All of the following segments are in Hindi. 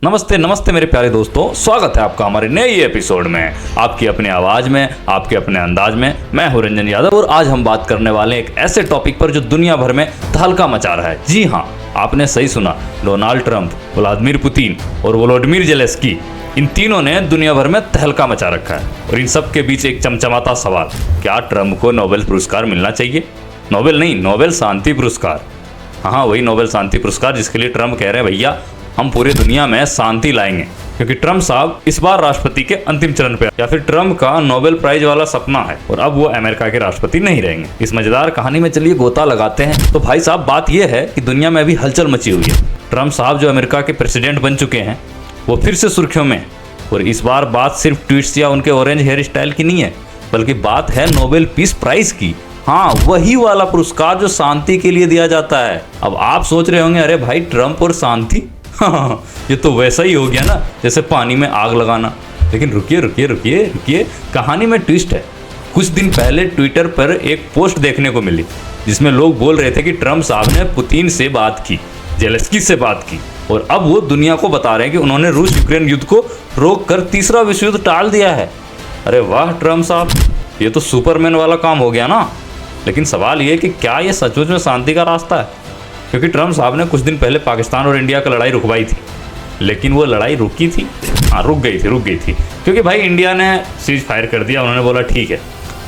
नमस्ते नमस्ते मेरे प्यारे दोस्तों, स्वागत है आपका हमारे नए एपिसोड में। आपकी अपनी आवाज में, आपके अपने अंदाज में। मैं हूं रंजन यादव और आज हम बात करने वाले हैं एक ऐसे टॉपिक पर जो दुनिया भर में तहलका मचा रहा है। जी हाँ, आपने सही सुना, डोनाल्ड ट्रंप, व्लादिमीर पुतिन और वोलोडिमीर जेलेंस्की, इन तीनों ने दुनिया भर में तहलका मचा रखा है। और इन सब के बीच एक चमचमाता सवाल, क्या ट्रंप को नोबेल पुरस्कार मिलना चाहिए? नोबेल नहीं, नोबेल शांति पुरस्कार। हाँ, वही नोबेल शांति पुरस्कार जिसके लिए ट्रंप कह रहे हैं भैया हम पूरी दुनिया में शांति लाएंगे, क्योंकि ट्रंप साहब इस बार राष्ट्रपति के अंतिम चरण पे, या फिर ट्रंप का नोबेल प्राइज वाला सपना है और अब वो अमेरिका के राष्ट्रपति नहीं रहेंगे। इस मजेदार कहानी में चलिए गोता लगाते हैं। तो भाई साहब, बात यह है कि दुनिया में अभी हलचल मची हुई है। ट्रंप साहब जो अमेरिका के प्रेसिडेंट बन चुके हैं वो फिर से सुर्खियों में। और इस बार बात सिर्फ ट्वीट्स या उनके ऑरेंज हेयर स्टाइल की नहीं है, बल्कि बात है नोबेल पीस प्राइज की। हाँ, वही वाला पुरस्कार जो शांति के लिए दिया जाता है। अब आप सोच रहे होंगे, अरे भाई ट्रंप और शांति, हाँ, ये तो वैसा ही हो गया ना जैसे पानी में आग लगाना। लेकिन रुकिए रुकिए रुकिए रुकिए, कहानी में ट्विस्ट है। कुछ दिन पहले ट्विटर पर एक पोस्ट देखने को मिली जिसमें लोग बोल रहे थे कि ट्रंप साहब ने पुतिन से बात की, जेलेंस्की से बात की, और अब वो दुनिया को बता रहे हैं कि उन्होंने रूस यूक्रेन युद्ध को रोक कर तीसरा विश्व युद्ध टाल दिया है। अरे वाह ट्रंप साहब, ये तो सुपरमैन वाला काम हो गया ना। लेकिन सवाल ये कि क्या ये सचमुच में शांति का रास्ता है? क्योंकि ट्रंप साहब ने कुछ दिन पहले पाकिस्तान और इंडिया की लड़ाई रुकवाई थी, लेकिन वो लड़ाई रुकी थी, हाँ रुक गई थी, क्योंकि भाई इंडिया ने सीज फायर कर दिया, उन्होंने बोला ठीक है।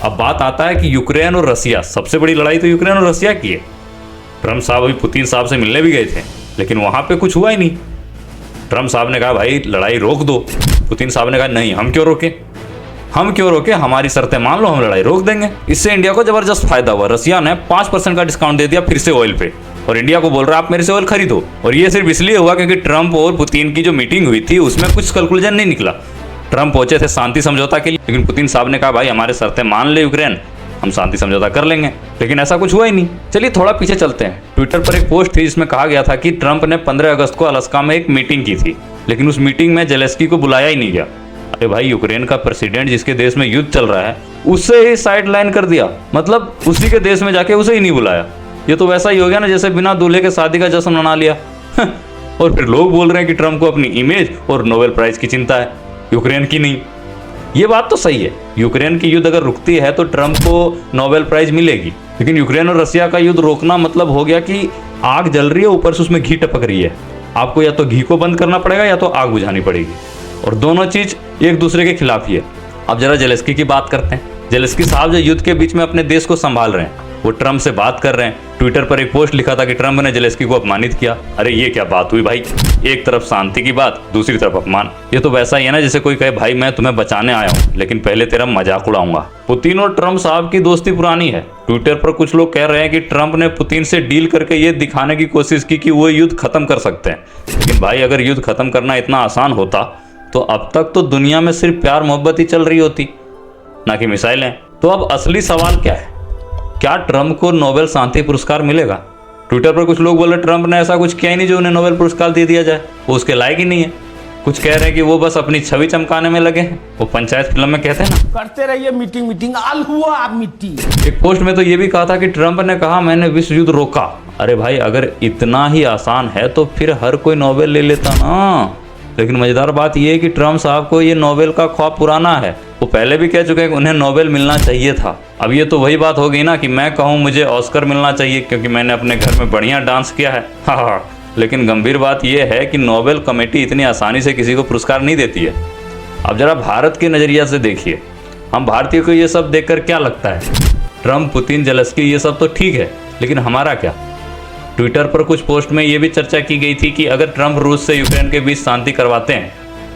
अब बात आता है कि यूक्रेन और रसिया, सबसे बड़ी लड़ाई तो यूक्रेन और रसिया की है। ट्रंप साहब अभी पुतिन साहब से मिलने भी गए थे, लेकिन वहाँ पे कुछ हुआ ही नहीं। ट्रंप साहब ने कहा भाई लड़ाई रोक दो, पुतिन साहब ने कहा नहीं, हम क्यों रोके, हमारी शर्तें मान लो, हम लड़ाई रोक देंगे। इससे इंडिया को जबरदस्त फायदा हुआ। रसिया ने 5% का डिस्काउंट दे दिया फिर से ऑयल पे, और इंडिया को बोल रहा है आप मेरे से ऑयल खरीदो। और ये सिर्फ इसलिए हुआ क्योंकि ट्रंप और पुतिन की जो मीटिंग हुई थी उसमें कुछ कंक्लूजन नहीं निकला। ट्रंप पहुंचे थे शांति समझौता के लिए, लेकिन पुतिन साहब ने कहा भाई हमारे शर्तें मान ले यूक्रेन, हम शांति समझौता कर लेंगे। लेकिन ऐसा कुछ हुआ ही नहीं। चलिए थोड़ा पीछे चलते हैं। ट्विटर पर एक पोस्ट थी जिसमें कहा गया था कि ट्रंप ने 15 अगस्त को अलास्का में एक मीटिंग की थी, लेकिन उस मीटिंग में जेलेंस्की को बुलाया ही नहीं गया। अरे भाई, यूक्रेन का प्रेसिडेंट जिसके देश में युद्ध चल रहा है उससे ही साइडलाइन कर दिया, मतलब उसी के देश में जाके उसे ही नहीं बुलाया। ये तो वैसा ही हो गया ना जैसे बिना दूल्हे के शादी का जश्न मना लिया। और फिर लोग बोल रहे हैं कि ट्रंप को अपनी इमेज और नोबेल प्राइज की चिंता है, यूक्रेन की नहीं। ये बात तो सही है, यूक्रेन की युद्ध अगर रुकती है तो ट्रंप को नोबेल प्राइज मिलेगी, लेकिन यूक्रेन और रसिया का युद्ध रोकना मतलब हो गया कि आग जल रही है, ऊपर से उसमें घी टपक रही है। आपको या तो घी को बंद करना पड़ेगा या तो आग बुझानी पड़ेगी, और दोनों चीज एक दूसरे के खिलाफ ही है। अब जरा जेलेंस्की की बात करते हैं। जेलेंस्की साहब जो युद्ध के बीच में अपने देश को संभाल रहे हैं, वो ट्रंप से बात कर रहे हैं। ट्विटर पर एक पोस्ट लिखा था कि ट्रंप ने जेलेंस्की को अपमानित किया। अरे ये क्या बात हुई भाई, एक तरफ शांति की बात, दूसरी तरफ अपमान। ये तो वैसा ही है ना जैसे कोई कहे भाई मैं तुम्हें बचाने आया हूँ, लेकिन पहले तेरा मजाक उड़ाऊंगा। पुतिन और ट्रंप साहब की दोस्ती पुरानी है। ट्विटर पर कुछ लोग कह रहे हैं कि ट्रंप ने पुतिन से डील करके ये दिखाने की कोशिश की कि वो युद्ध खत्म कर सकते हैं। लेकिन भाई अगर युद्ध खत्म करना इतना आसान होता तो अब तक तो दुनिया में सिर्फ प्यार मोहब्बत ही चल रही होती, ना कि मिसाइलें। तो अब असली सवाल क्या है, क्या ट्रंप को नोबेल शांति पुरस्कार मिलेगा? ट्विटर पर कुछ लोग बोले ट्रंप ने ऐसा कुछ किया ही नहीं जो उन्हें नोबेल पुरस्कार दे दिया जाए, वो उसके लायक ही नहीं है। कुछ कह रहे हैं कि वो बस अपनी छवि चमकाने में लगे हैं, वो पंचायत फिल्म में कहते हैं ना, करते रहिए मीटिंग आल हुआ आप मिट्टी। एक पोस्ट में तो ये भी कहा था कि ट्रंप ने कहा मैंने विश्व युद्ध रोका। अरे भाई, अगर इतना ही आसान है तो फिर हर कोई नोबेल ले लेता ना। लेकिन मजेदार बात यह है कि ट्रंप साहब को ये नोबेल का ख्वाब पुराना है। वो पहले भी कह चुके हैं कि उन्हें नोबेल मिलना चाहिए था। अब ये तो वही बात हो गई ना कि मैं कहूँ मुझे ऑस्कर मिलना चाहिए क्योंकि मैंने अपने घर में बढ़िया डांस किया है। हाँ, लेकिन गंभीर बात यह है कि नोबेल कमेटी इतनी आसानी से किसी को पुरस्कार नहीं देती है। अब जरा भारत के नज़रिया से देखिए, हम भारतीयों को ये सब देखकर क्या लगता है? ट्रंप, पुतिन, जेलेंस्की ये सब तो ठीक है, लेकिन हमारा क्या? ट्विटर पर कुछ पोस्ट में ये भी चर्चा की गई थी कि अगर ट्रंप रूस से यूक्रेन के बीच शांति करवाते हैं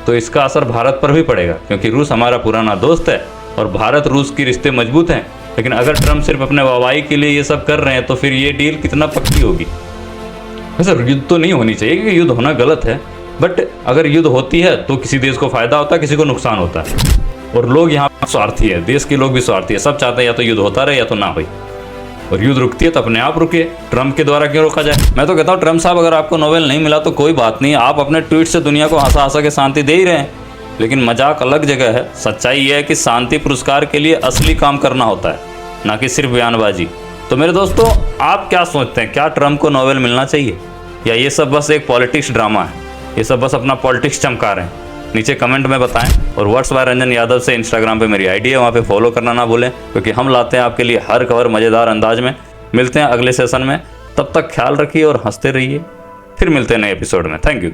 तो इसका असर भारत पर भी पड़ेगा, क्योंकि रूस हमारा पुराना दोस्त है और भारत रूस के रिश्ते मजबूत हैं। लेकिन अगर ट्रंप सिर्फ अपने वाहवाही के लिए ये सब कर रहे हैं तो फिर ये डील कितना पक्की होगी? वैसे युद्ध तो नहीं होनी चाहिए क्योंकि युद्ध होना गलत है, बट अगर युद्ध होती है तो किसी देश को फायदा होता है, किसी को नुकसान होता है। और लोग यहाँ स्वार्थी है, देश के लोग भी स्वार्थी है, सब चाहते हैं या तो युद्ध होता रहे या तो ना हो। और युद्ध रुकती है तो अपने आप रुके, ट्रंप के द्वारा क्यों रोका जाए? मैं तो कहता हूँ ट्रंप साहब अगर आपको नोबेल नहीं मिला तो कोई बात नहीं, आप अपने ट्वीट से दुनिया को हंसा हंसा के शांति दे ही रहे हैं। लेकिन मजाक अलग जगह है, सच्चाई यह है कि शांति पुरस्कार के लिए असली काम करना होता है, ना कि सिर्फ बयानबाजी। तो मेरे दोस्तों, आप क्या सोचते हैं, क्या ट्रंप को नोबेल मिलना चाहिए या ये सब बस एक पॉलिटिक्स ड्रामा है? ये सब बस अपना पॉलिटिक्स चमका रहे हैं? नीचे कमेंट में बताएं। और वर्ड्स बाय रंजन यादव से इंस्टाग्राम पे मेरी आईडी है, वहाँ पे फॉलो करना ना भूलें, क्योंकि हम लाते हैं आपके लिए हर खबर मज़ेदार अंदाज में। मिलते हैं अगले सेशन में, तब तक ख्याल रखिए और हंसते रहिए। फिर मिलते हैं नए एपिसोड में। Thank you.